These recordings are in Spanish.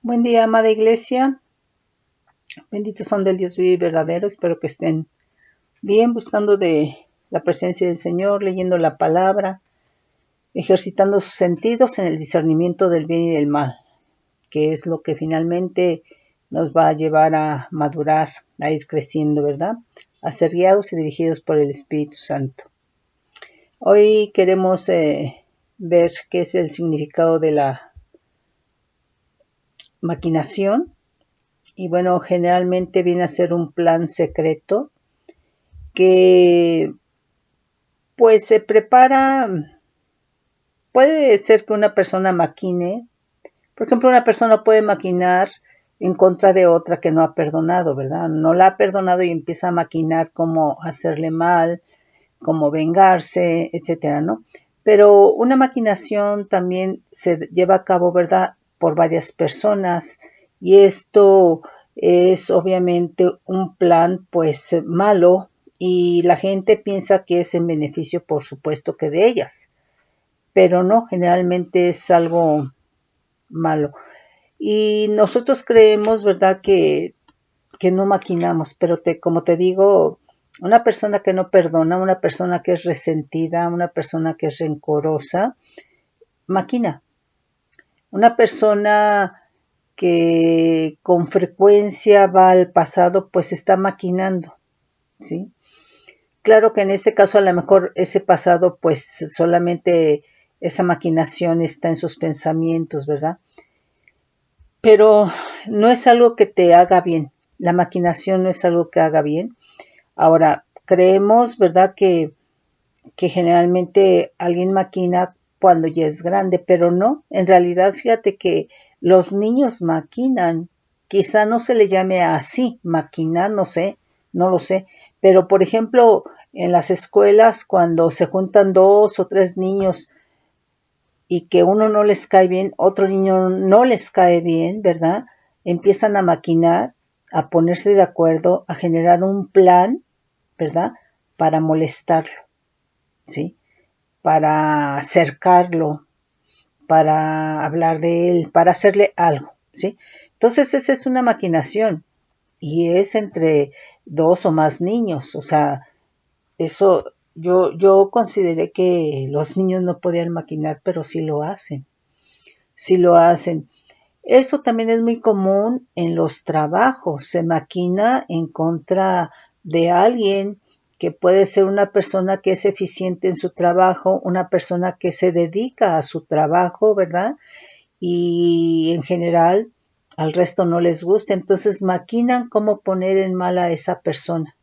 Buen día, amada iglesia. Benditos son del Dios vivo y verdadero. Espero que estén bien, buscando de la presencia del Señor, leyendo la palabra, ejercitando sus sentidos en el discernimiento del bien y del mal, que es lo que finalmente nos va a llevar a madurar, a ir creciendo, ¿verdad? A ser guiados y dirigidos por el Espíritu Santo. Hoy queremos ver qué es el significado de la maquinación. Y bueno, generalmente viene a ser un plan secreto que pues se prepara. Puede ser que una persona maquine, por ejemplo, una persona puede maquinar en contra de otra que no ha perdonado, ¿verdad? No la ha perdonado y empieza a maquinar cómo hacerle mal, cómo vengarse, etcétera, ¿no? Pero una maquinación también se lleva a cabo, ¿verdad?, por varias personas, y esto es obviamente un plan pues malo, y la gente piensa que es en beneficio, por supuesto, que de ellas, pero no, generalmente es algo malo. Y nosotros creemos, ¿verdad?, que no maquinamos, pero como te digo, una persona que no perdona, una persona que es resentida, una persona que es rencorosa, maquina. Una persona que con frecuencia va al pasado, pues está maquinando, ¿sí? Claro que en este caso a lo mejor ese pasado, pues solamente esa maquinación está en sus pensamientos, ¿verdad? Pero no es algo que te haga bien. La maquinación no es algo que haga bien. Ahora, creemos, ¿verdad?, que generalmente alguien maquina cuando ya es grande, pero no. En realidad, fíjate que los niños maquinan. Quizá no se le llame así, maquinar, no sé, no lo sé. Pero, por ejemplo, en las escuelas, cuando se juntan 2 o 3 niños y que uno no les cae bien, otro niño no les cae bien, ¿verdad? Empiezan a maquinar, a ponerse de acuerdo, a generar un plan, ¿verdad?, para molestarlo, ¿sí? Para acercarlo, para hablar de él, para hacerle algo, ¿sí? Entonces esa es una maquinación y es entre 2 o más niños, o sea, eso yo consideré que los niños no podían maquinar, pero sí lo hacen, sí lo hacen. Eso también es muy común en los trabajos. Se maquina en contra de alguien que puede ser una persona que es eficiente en su trabajo, una persona que se dedica a su trabajo, ¿verdad? Y en general al resto no les gusta. Entonces maquinan cómo poner en mal a esa persona.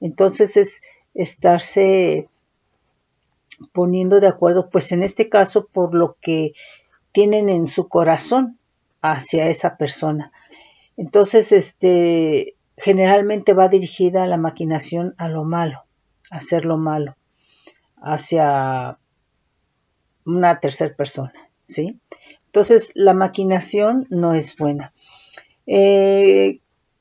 Entonces es estarse poniendo de acuerdo, pues en este caso por lo que tienen en su corazón hacia esa persona. Entonces, generalmente va dirigida la maquinación a lo malo, a hacer lo malo, hacia una tercera persona, ¿sí? Entonces, la maquinación no es buena.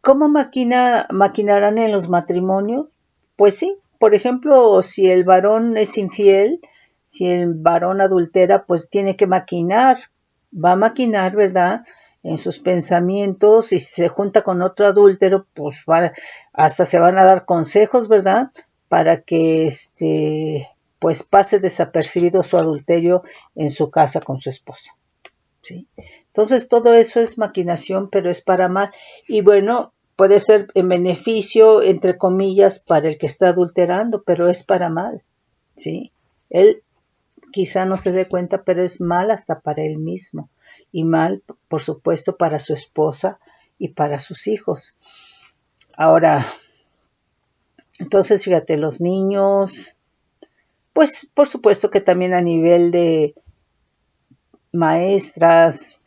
¿Cómo maquinarán en los matrimonios? Pues sí, por ejemplo, si el varón es infiel, si el varón adultera, pues tiene que maquinar, va a maquinar, ¿verdad?, en sus pensamientos, y si se junta con otro adúltero, pues hasta se van a dar consejos, ¿verdad?, para que pues pase desapercibido su adulterio en su casa con su esposa, ¿sí? Entonces todo eso es maquinación, pero es para mal. Y bueno, puede ser en beneficio, entre comillas, para el que está adulterando, pero es para mal, ¿sí? Él quizá no se dé cuenta, pero es mal hasta para él mismo. Y mal, por supuesto, para su esposa y para sus hijos. Ahora, entonces fíjate, los niños, pues por supuesto que también a nivel de maestras,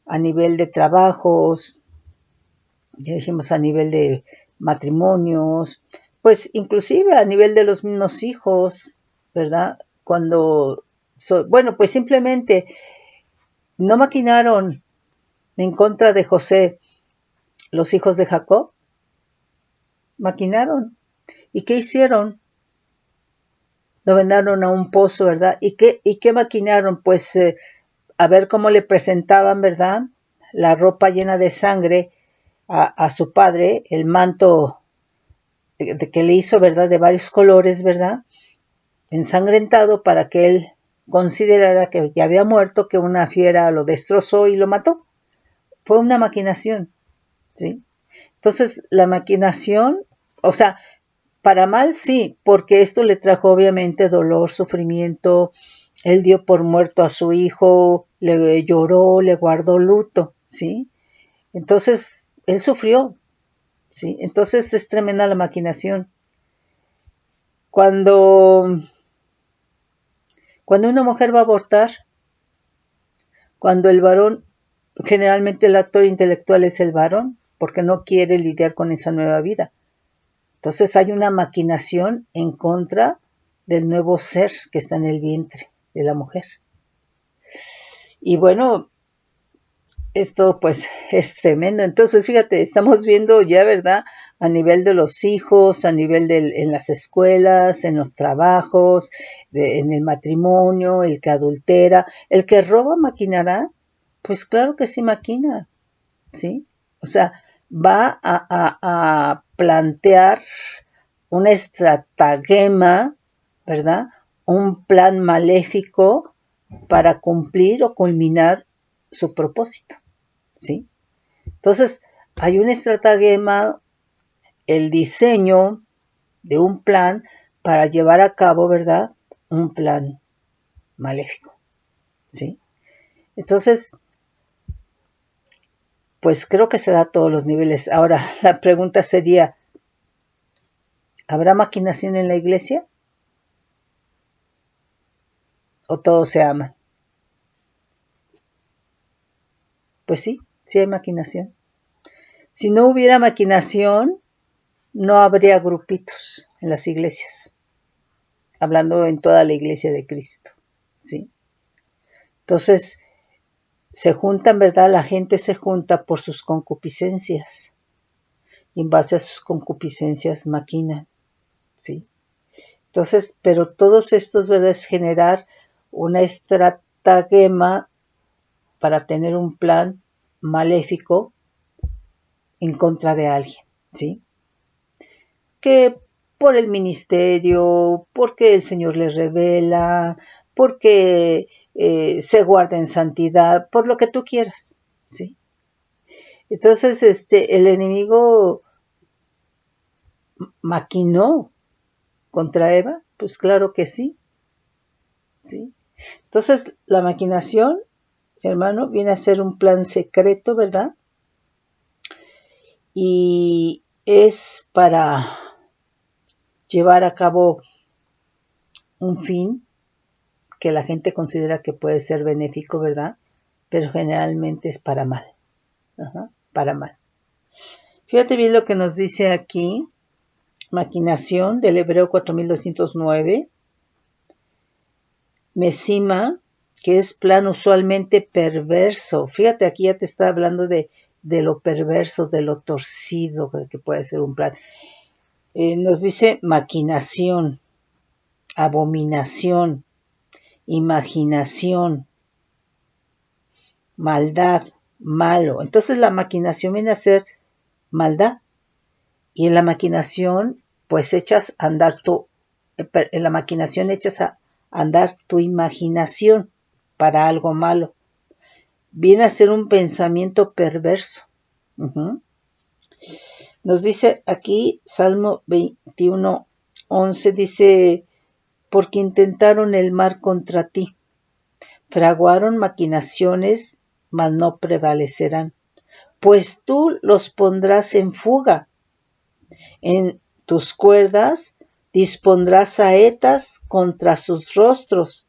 a nivel de trabajos, ya dijimos a nivel de matrimonios, pues inclusive a nivel de los mismos hijos, ¿verdad? Bueno, pues simplemente no maquinaron en contra de José los hijos de Jacob, maquinaron. ¿Y qué hicieron? Lo mandaron a un pozo, ¿verdad? ¿Y qué maquinaron? Pues a ver cómo le presentaban, ¿verdad?, la ropa llena de sangre a su padre, el manto que le hizo, ¿verdad? De varios colores, ¿verdad? Ensangrentado para que él considerara que ya había muerto, que una fiera lo destrozó y lo mató. Fue una maquinación, ¿sí? Entonces, la maquinación, o sea, para mal sí, porque esto le trajo obviamente dolor, sufrimiento. Él dio por muerto a su hijo, le lloró, le guardó luto, ¿sí? Entonces, él sufrió, ¿sí? Entonces es tremenda la maquinación. Cuando una mujer va a abortar, cuando el varón, generalmente el actor intelectual es el varón, porque no quiere lidiar con esa nueva vida. Entonces hay una maquinación en contra del nuevo ser que está en el vientre de la mujer. Y bueno, esto pues es tremendo. Entonces fíjate, estamos viendo ya, ¿verdad? A nivel de los hijos, a nivel en las escuelas, en los trabajos, en el matrimonio, el que adultera, el que roba maquinará, pues claro que sí maquina, ¿sí? O sea, va a plantear una estratagema, ¿verdad? Un plan maléfico para cumplir o culminar su propósito, ¿sí? Entonces, hay un estratagema, el diseño de un plan para llevar a cabo, ¿verdad? Un plan maléfico, ¿sí? Entonces, pues creo que se da a todos los niveles. Ahora, la pregunta sería, ¿habrá maquinación en la iglesia? ¿O todos se aman? Pues sí, sí hay maquinación. Si no hubiera maquinación, no habría grupitos en las iglesias, hablando en toda la iglesia de Cristo, ¿sí? Entonces, se juntan, ¿verdad? La gente se junta por sus concupiscencias y en base a sus concupiscencias maquinan, ¿sí? Entonces, pero todos estos, ¿verdad? Es generar una estratagema para tener un plan maléfico en contra de alguien, ¿sí? Que por el ministerio, porque el Señor les revela, porque se guarda en santidad, por lo que tú quieras, ¿sí? Entonces, el enemigo maquinó contra Eva, pues claro que sí, ¿sí? Entonces, la maquinación, hermano, viene a ser un plan secreto, ¿verdad? Y es para llevar a cabo un fin que la gente considera que puede ser benéfico, ¿verdad? Pero generalmente es para mal. Ajá, para mal. Fíjate bien lo que nos dice aquí, maquinación del Hebreo 4209, mesima, que es plan usualmente perverso. Fíjate, aquí ya te está hablando de lo perverso, de lo torcido que puede ser un plan. Nos dice maquinación, abominación, imaginación, maldad, malo. Entonces la maquinación viene a ser maldad. Y en la maquinación, pues echas a andar a andar tu imaginación para algo malo. Viene a ser un pensamiento perverso. Uh-huh. Nos dice aquí, Salmo 21:11, dice, porque intentaron el mal contra ti, fraguaron maquinaciones, mas no prevalecerán, pues tú los pondrás en fuga. En tus cuerdas dispondrás saetas contra sus rostros.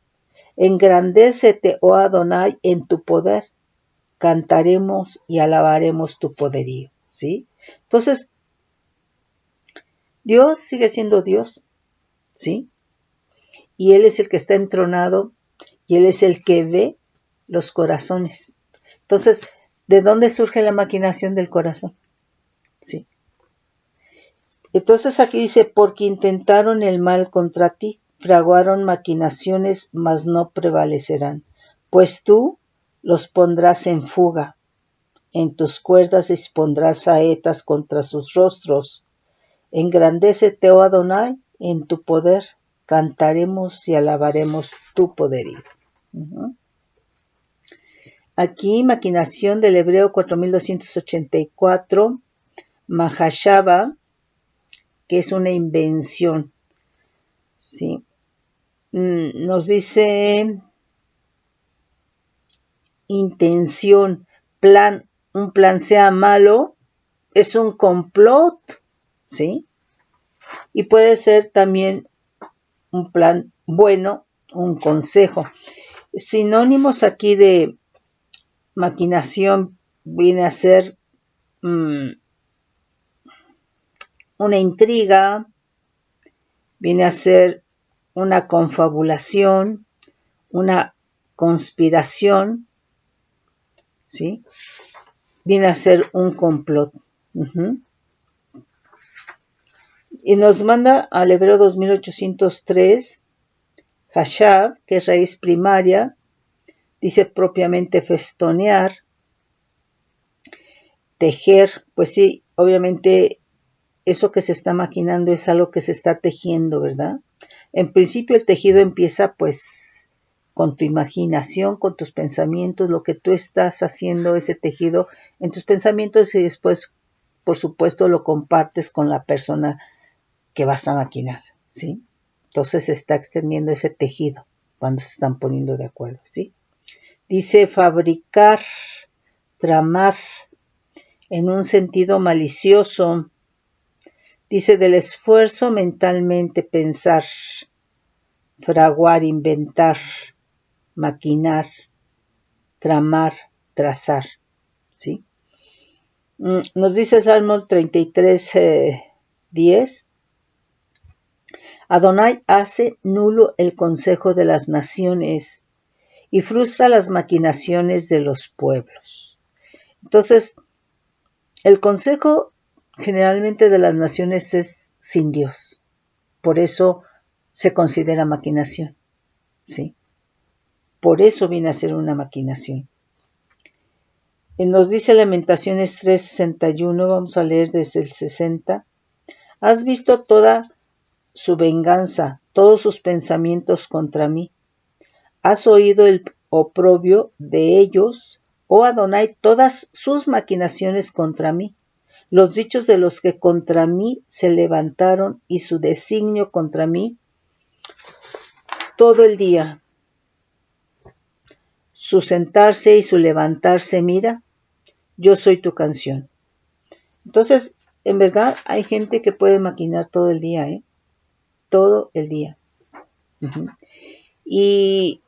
Engrandécete, oh Adonai, en tu poder. Cantaremos y alabaremos tu poderío, ¿sí? Entonces, Dios sigue siendo Dios, ¿sí? Y Él es el que está entronado y Él es el que ve los corazones. Entonces, ¿de dónde surge la maquinación del corazón? Sí. Entonces aquí dice, porque intentaron el mal contra ti, fraguaron maquinaciones, mas no prevalecerán, pues tú los pondrás en fuga. en tus cuerdas dispondrás saetas contra sus rostros. Engrandécete, oh Adonai, en tu poder, cantaremos y alabaremos tu poderío. Aquí, maquinación del hebreo 4284, Mahashava, que es una invención. ¿Sí? Nos dice intención, plan, un plan sea malo, es un complot, ¿sí? Y puede ser también un plan bueno, un consejo. Sinónimos aquí de maquinación viene a ser una intriga, viene a ser una confabulación, una conspiración, ¿sí? Viene a ser un complot. Y nos manda al hebreo 2803, Hashav, que es raíz primaria, dice propiamente festonear, tejer, pues sí, obviamente eso que se está maquinando es algo que se está tejiendo, ¿verdad? En principio el tejido empieza pues con tu imaginación, con tus pensamientos, lo que tú estás haciendo ese tejido en tus pensamientos y después, por supuesto, lo compartes con la persona que vas a maquinar, ¿sí? Entonces se está extendiendo ese tejido cuando se están poniendo de acuerdo, ¿sí? Dice fabricar, tramar, en un sentido malicioso. Dice del esfuerzo mentalmente pensar, fraguar, inventar, maquinar, tramar, trazar, ¿sí? Nos dice Salmo 33, 10. Adonai hace nulo el consejo de las naciones y frustra las maquinaciones de los pueblos. Entonces, el consejo generalmente de las naciones es sin Dios. Por eso se considera maquinación, ¿sí? Por eso viene a ser una maquinación. Y nos dice Lamentaciones 3:61, vamos a leer desde el 60. Has visto toda su venganza, todos sus pensamientos contra mí. Has oído el oprobio de ellos, oh Adonai, todas sus maquinaciones contra mí, los dichos de los que contra mí se levantaron y su designio contra mí todo el día. Su sentarse y su levantarse, mira, yo soy tu canción. Entonces, en verdad, hay gente que puede maquinar todo el día, todo el día. Y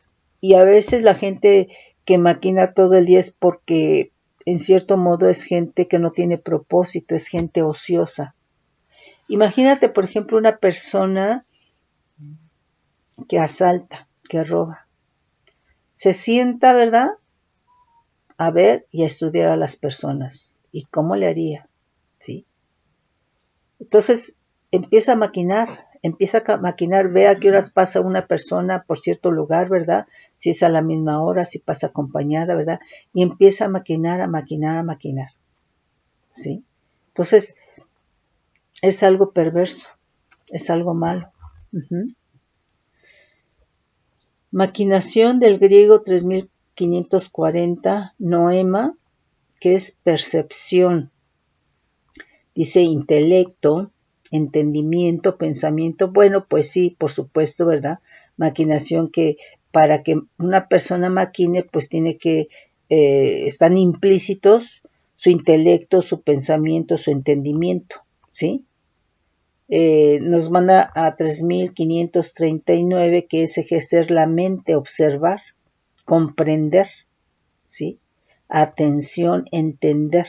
a veces la gente que maquina todo el día es porque, en cierto modo, es gente que no tiene propósito, es gente ociosa. Imagínate, por ejemplo, una persona que asalta, que roba. Se sienta, ¿verdad?, a ver y a estudiar a las personas. ¿Y cómo le haría? ¿Sí? Entonces empieza a maquinar, ve a qué horas pasa una persona por cierto lugar, ¿verdad? Si es a la misma hora, si pasa acompañada, ¿verdad? Y empieza a maquinar, ¿sí? Entonces es algo perverso, es algo malo. Maquinación del griego 3540, noema, que es percepción. Dice intelecto, entendimiento, pensamiento. Bueno, pues sí, por supuesto, ¿verdad? Maquinación que para que una persona maquine, pues tiene que, están implícitos su intelecto, su pensamiento, su entendimiento, ¿sí? Nos manda a 3539, que es ejercer la mente, observar, comprender, ¿sí? Atención, entender,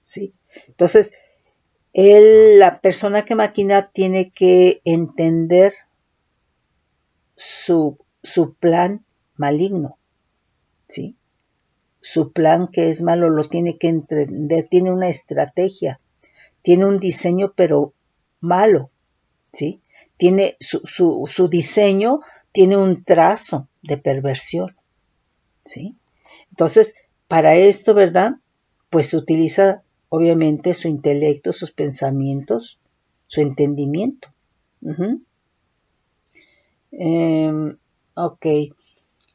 ¿sí? Entonces, la persona que maquina tiene que entender su plan maligno, ¿sí? Su plan que es malo lo tiene que entender, tiene una estrategia, tiene un diseño pero malo, ¿sí? Tiene su diseño, tiene un trazo de perversión, ¿sí? Entonces, para esto, ¿verdad?, pues utiliza obviamente su intelecto, sus pensamientos, su entendimiento. Ok,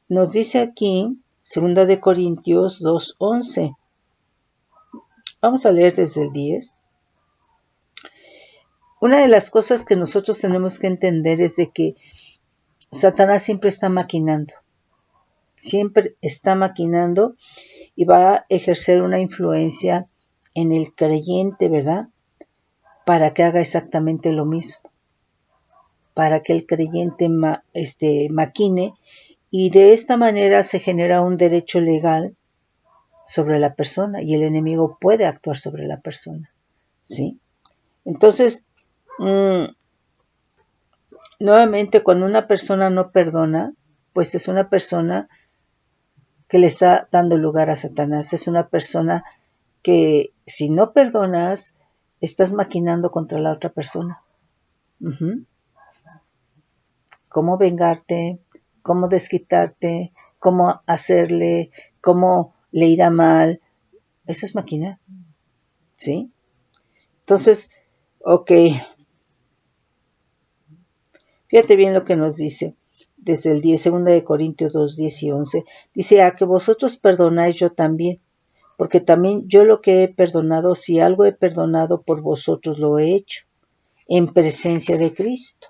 nos dice aquí 2 de Corintios 2:11. Vamos a leer desde el 10. Una de las cosas que nosotros tenemos que entender es de que Satanás siempre está maquinando. Siempre está maquinando y va a ejercer una influencia en el creyente, ¿verdad? Para que haga exactamente lo mismo. Para que el creyente maquine, y de esta manera se genera un derecho legal sobre la persona y el enemigo puede actuar sobre la persona, ¿sí? Entonces, nuevamente, cuando una persona no perdona, pues es una persona que le está dando lugar a Satanás. Es una persona que, si no perdonas, estás maquinando contra la otra persona. Cómo vengarte, cómo desquitarte, cómo hacerle, cómo le irá mal. Eso es maquinar, ¿sí? Entonces, ok. Fíjate bien lo que nos dice desde el 10, 2 de Corintios 2, 10 y 11. Dice, a que vosotros perdonáis yo también, porque también yo lo que he perdonado, si algo he perdonado por vosotros lo he hecho, en presencia de Cristo,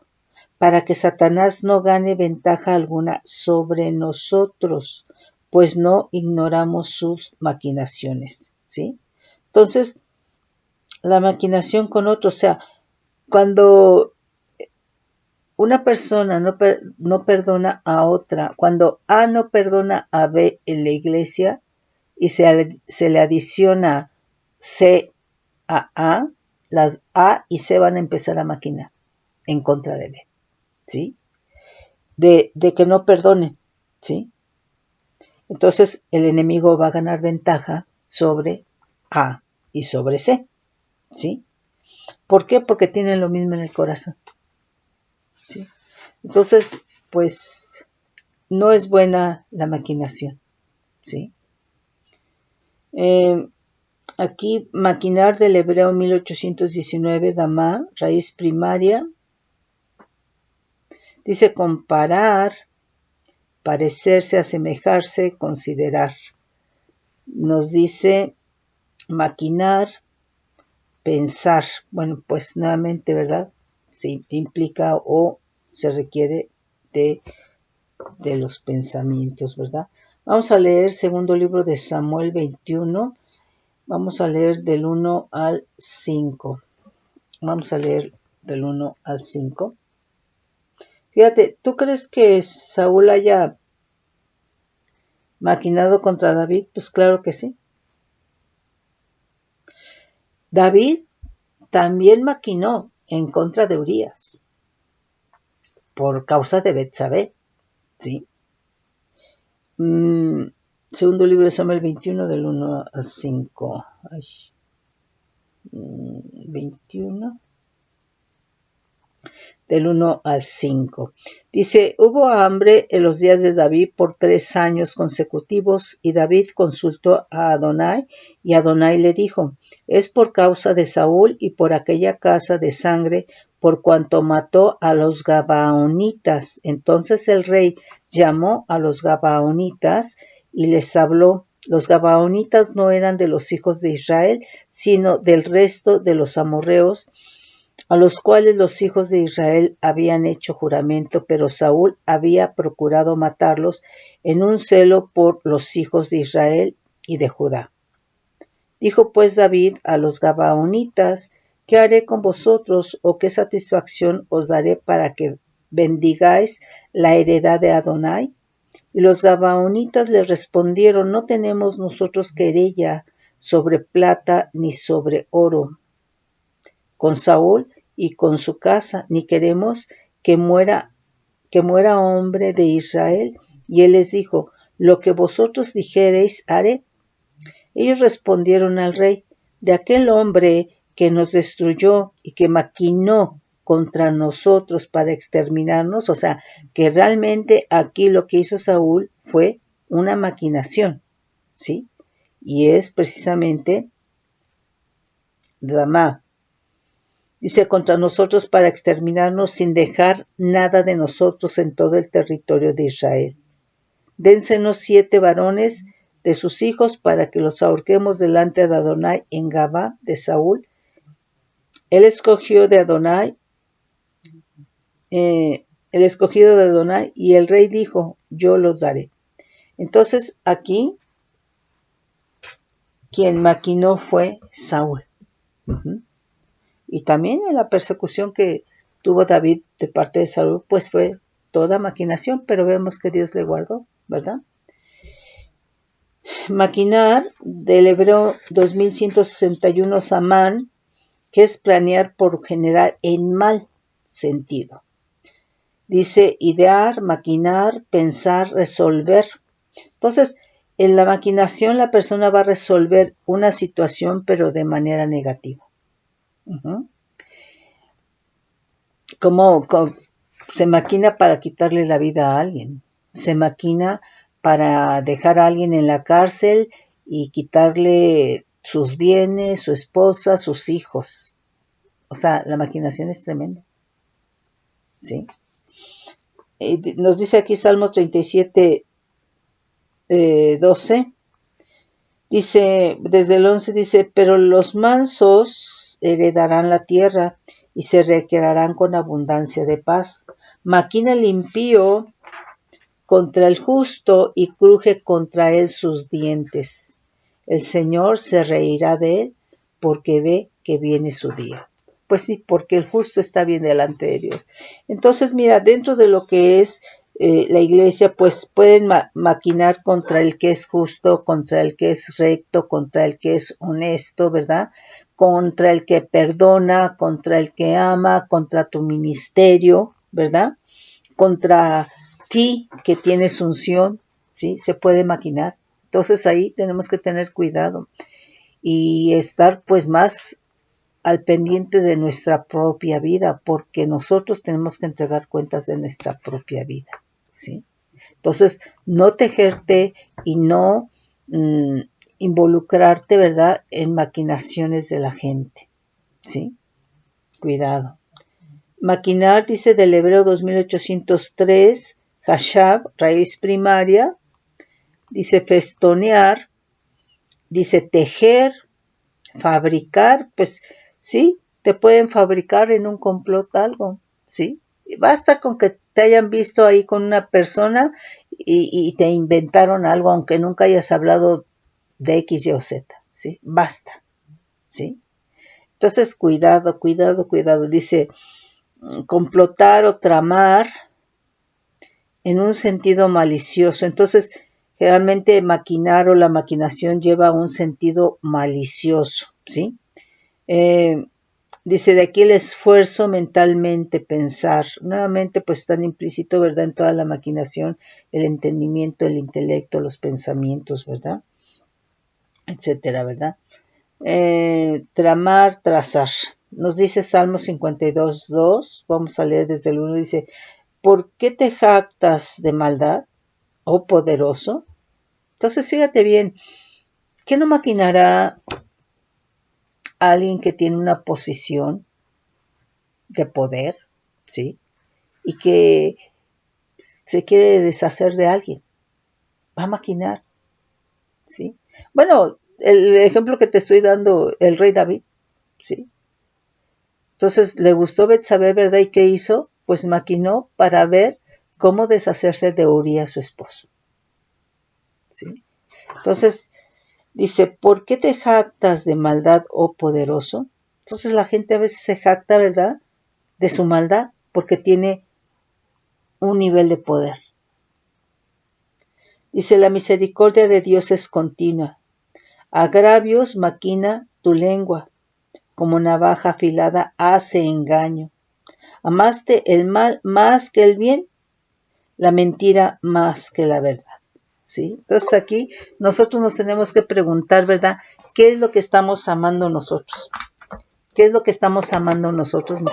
para que Satanás no gane ventaja alguna sobre nosotros, pues no ignoramos sus maquinaciones, ¿sí? Entonces, la maquinación con otros, o sea, cuando una persona no perdona a otra, cuando A no perdona a B en la iglesia y se le adiciona C a A, las A y C van a empezar a maquinar en contra de B, ¿sí? De que no perdonen, ¿sí? Entonces el enemigo va a ganar ventaja sobre A y sobre C, ¿sí? ¿Por qué? Porque tienen lo mismo en el corazón, ¿sí? Entonces, pues, no es buena la maquinación, ¿sí? Aquí, maquinar del hebreo 1819, Damá, raíz primaria. Dice comparar, parecerse, asemejarse, considerar. Nos dice maquinar, pensar. Bueno, pues nuevamente, ¿verdad? Se implica o se requiere de los pensamientos, ¿verdad? Vamos a leer segundo libro de Samuel 21. Vamos a leer del 1 al 5. Vamos a leer del 1 al 5. Fíjate, ¿tú crees que Saúl haya maquinado contra David? Pues claro que sí. David también maquinó en contra de Urías por causa de Betsabé, ¿sí? Segundo libro de Samuel 21 del 1 al 5. 21 del 1 al 5. Dice, hubo hambre en los días de David por 3 años consecutivos, y David consultó a Adonai, y Adonai le dijo, es por causa de Saúl y por aquella casa de sangre, por cuanto mató a los Gabaonitas. Entonces el rey llamó a los Gabaonitas y les habló. Los Gabaonitas no eran de los hijos de Israel, sino del resto de los amorreos, a los cuales los hijos de Israel habían hecho juramento, pero Saúl había procurado matarlos en un celo por los hijos de Israel y de Judá. Dijo pues David a los Gabaonitas, ¿qué haré con vosotros o qué satisfacción os daré para que bendigáis la heredad de Adonai? Y los Gabaonitas le respondieron, no tenemos nosotros querella sobre plata ni sobre oro con Saúl y con su casa, ni queremos que muera hombre de Israel. Y él les dijo, lo que vosotros dijereis haré. Ellos respondieron al rey, de aquel hombre que nos destruyó y que maquinó contra nosotros para exterminarnos, o sea, que realmente aquí lo que hizo Saúl fue una maquinación, ¿sí? y es precisamente Ramá. Dice, contra nosotros para exterminarnos sin dejar nada de nosotros en todo el territorio de Israel. Dénsenos 7 varones de sus hijos para que los ahorquemos delante de Adonai en Gabá de Saúl. Él escogió de Adonai, el escogido de Adonai, y el rey dijo, yo los daré. Entonces aquí, quien maquinó fue Saúl. Y también en la persecución que tuvo David de parte de Saúl, pues fue toda maquinación, pero vemos que Dios le guardó, ¿verdad? Maquinar, del hebreo 2161 samán, que es planear por general en mal sentido. Dice idear, maquinar, pensar, resolver. Entonces, en la maquinación la persona va a resolver una situación, pero de manera negativa. Como se maquina para quitarle la vida a alguien. Se maquina para dejar a alguien en la cárcel y quitarle sus bienes, su esposa, sus hijos. O sea, la maquinación es tremenda. ¿Sí? Nos dice aquí Salmo 37, 12. Dice, desde el 11 dice, pero los mansos heredarán la tierra y se recrearán con abundancia de paz. Maquina el impío contra el justo y cruje contra él sus dientes. El Señor se reirá de él porque ve que viene su día. Pues sí, porque el justo está bien delante de Dios. Entonces, mira, dentro de lo que es la iglesia, pues pueden maquinar contra el que es justo, contra el que es recto, contra el que es honesto, ¿verdad? Contra el que perdona, contra el que ama, contra tu ministerio, ¿verdad? Contra ti que tienes unción, ¿sí? Se puede maquinar. Entonces ahí tenemos que tener cuidado y estar pues más al pendiente de nuestra propia vida, porque nosotros tenemos que entregar cuentas de nuestra propia vida, ¿sí? Entonces, no tejerte y no involucrarte, ¿verdad?, en maquinaciones de la gente, ¿sí? Cuidado. Maquinar, dice del hebreo 2803, hashab, raíz primaria, dice festonear, dice tejer, fabricar, pues sí, te pueden fabricar en un complot algo, ¿sí? Basta con que te hayan visto ahí con una persona y te inventaron algo, aunque nunca hayas hablado de X, Y o Z, ¿sí? Basta, ¿sí? Entonces, cuidado, cuidado, cuidado. Dice, complotar o tramar en un sentido malicioso. Entonces, generalmente maquinar o la maquinación lleva un sentido malicioso, ¿sí? Dice de aquí el esfuerzo mentalmente, pensar. Nuevamente, pues están implícito, ¿verdad? En toda la maquinación, el entendimiento, el intelecto, los pensamientos, ¿verdad? Etcétera, ¿verdad? Tramar, trazar. Nos dice Salmo 52:2, vamos a leer desde el 1, dice, ¿por qué te jactas de maldad, oh poderoso? Entonces, fíjate bien, ¿qué no maquinará alguien que tiene una posición de poder, ¿sí? Y que se quiere deshacer de alguien? Va a maquinar, ¿sí? Bueno, el ejemplo que te estoy dando, el rey David, ¿sí? Entonces le gustó Betsabé, ¿verdad? ¿Y qué hizo? Pues maquinó para ver cómo deshacerse de Urías, su esposo, ¿sí? Entonces dice, ¿por qué te jactas de maldad, oh poderoso? Entonces la gente a veces se jacta, ¿verdad?, de su maldad, porque tiene un nivel de poder. Dice, la misericordia de Dios es continua. Agravios maquina tu lengua, como navaja afilada hace engaño. Amaste el mal más que el bien, la mentira más que la verdad, ¿sí? Entonces aquí nosotros nos tenemos que preguntar, ¿verdad?, ¿qué es lo que estamos amando nosotros? ¿Qué es lo que estamos amando nosotros?